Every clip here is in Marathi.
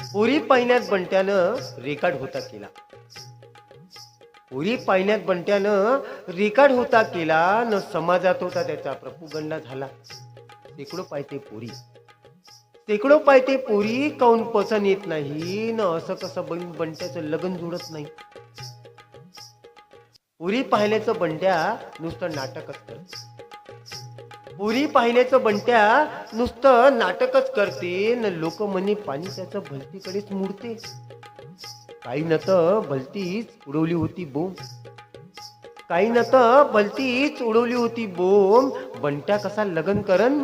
पोरी पाहिण्यात बंट्यानं रेकॉर्ड होता केला. पोरी पाहिण्यात बंट्यानं रेकॉर्ड होता केला न समाजात होता त्याचा प्रपुगंडा झाला. शेकडो पायते पोरी, शेकडो पायते पोरी काऊन पसंत येत नाही न असं कसं बंट्याचं लग्न जुळत नाही. पोरी पाहिल्याचं बंट्या नुसतं नाटकच करते. पोरी पाहिल्याचं बंट्या नुसतं नाटकच करते न लोक म्हणे पाणी त्याचं भलतीकडेच मुडते. काही न तर भलतीच उडवली होती बोंब, काही न तर भलतीच उडवली होती बोंब. बंट्या कसा लग्न करन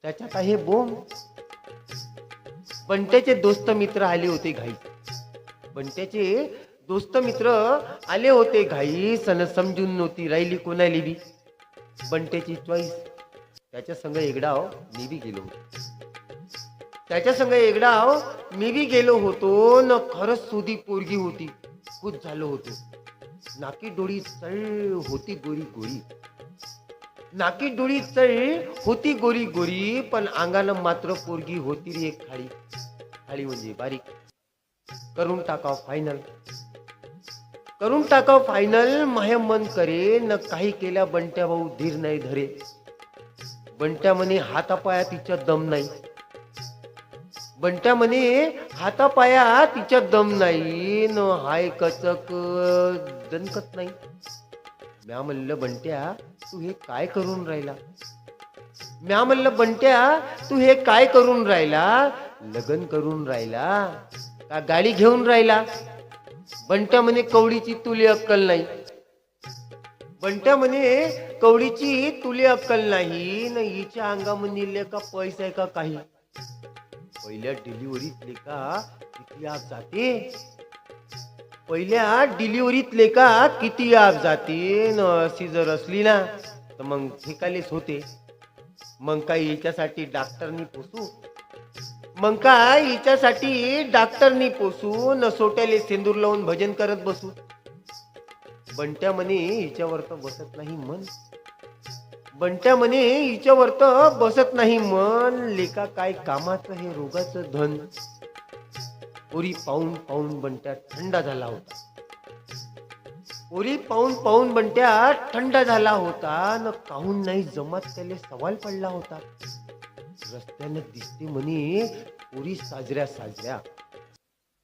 त्याच्यात आहे बोंब. बंट्याचे दोस्त मित्र आले होते घाई, बंट्याचे दोस्त मित्र आले होते घाई. सन समजून नव्हती राहिली कोणाली बी बंट्याची चॉईस. त्याच्या संग एकडाव मी बी गेलो होतो, त्याच्या संग एकडाव मी बी गेलो होतो न खरंच सुधी पोरगी होती. खुश झालो होतो. नाकी डोळी चळ होती गोरी गोरी, नाकी डोळी चळ होती गोरी गोरी. पण अंगानं मात्र पोरगी होती रे एक खाळी. खाळी म्हणजे बारीक. करून टाकाव फायनल, करून टाकाव फायनल. माहे मन करे न काही केल्या बंट्या भाऊ धीर नाही धरे. बंट्या म्हणे हातापाया तिच्या दम नाही, बंट्या म्हणे हातापाया तिच्या दम नाही न हाय कचक दणकत नाही. म्या म्हणलं बंट्या तू हे काय करून राहिला, म्या म्हणलं बंट्या तू हे काय करून राहिला. लग्न करून राहिला का गाडी घेऊन राहिला. बंट्या म्हणे कवडीची तुले अक्कल नाही, बंट्या म्हणे कवडीची तुले अक्कल नाही न हिच्या अंगामध्ये लेका पैसा आहे का काही. पहिल्या डिलिव्हरीत लेका किती आप जाते, पहिल्या डिलिव्हरीत लेका किती आप जाते न अशी जर असली ना तर मग ठेकालेच होते. मग काय हिच्यासाठी डॉक्टरनी पोसू, मग काय हिच्यासाठी डॉक्टरनी पोसू न सोट्याले सेंदूर लावून भजन करत बसू. बंट्या म्हणे हिच्यावर तर बसत नाही मन, बंट्या म्हणे हिच्यावर तर बसत नाही मन. लेका काय कामाचं हे रोगाचं धन. पोरी पाहून पाहून बंट्या थंड झाला होता, पोरी पाहून पाहून बंट्या थंड झाला होता न काहून नाही जमत त्याले सवाल पडला होता. रस्त्यानं दिसते म्हणे पोरी साजऱ्या साजऱ्या,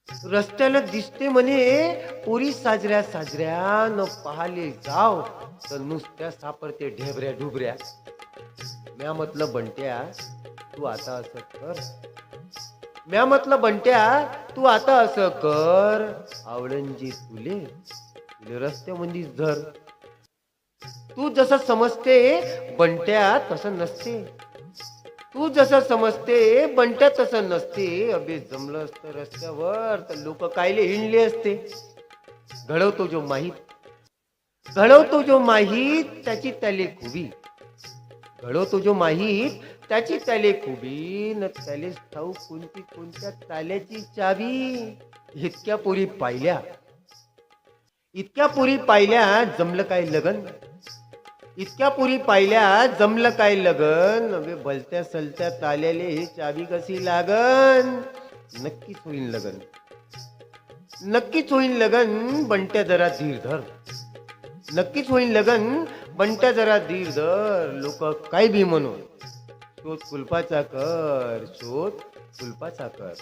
रस्त्यानं दिसते म्हणे पोरी साजऱ्या साजऱ्या न पाहाले जाव तर नुसत्या सापडते ढेबऱ्या ढुबऱ्या. म्या म्हटलं बंट्या तू आता असं कर, म्या म्हटलं बंट्या तू आता असं कर. आवडंजी तुले तुले रस्त्यामध्ये धर. तू जसं समजते बंट्या तसं नसते, तू जसं समजते बंट्या तसं नसते. अबे जमलं असतं रस्त्यावर तर लोक कायले हिंडले असते. घडवतो जो माहीत, घडवतो जो माहीत त्याची त्याले खुबी, घडवतो जो माहीत त्याची त्याले खुबी न त्याले ठाऊक कोणती कोणत्या ताल्याची चावी. इतक्या पोरी पाहिल्या, इतक्या पोरी पाहिल्या जमलं काय लगन, इतक्या पोरी पाहिल्या जमलं काय लगन. अबे भलत्या सलत्या ताल्याले हे चावी कशी लागन. नक्कीच होईल लगन, नक्कीच होईल लगन. बंट्या जरा धीर धर, नक्कीच होईल लगन. बंट्या जरा धीर धर. लोक काय बी म्हणून शोध कुलपाचा कर, शोध कुलपाचा कर.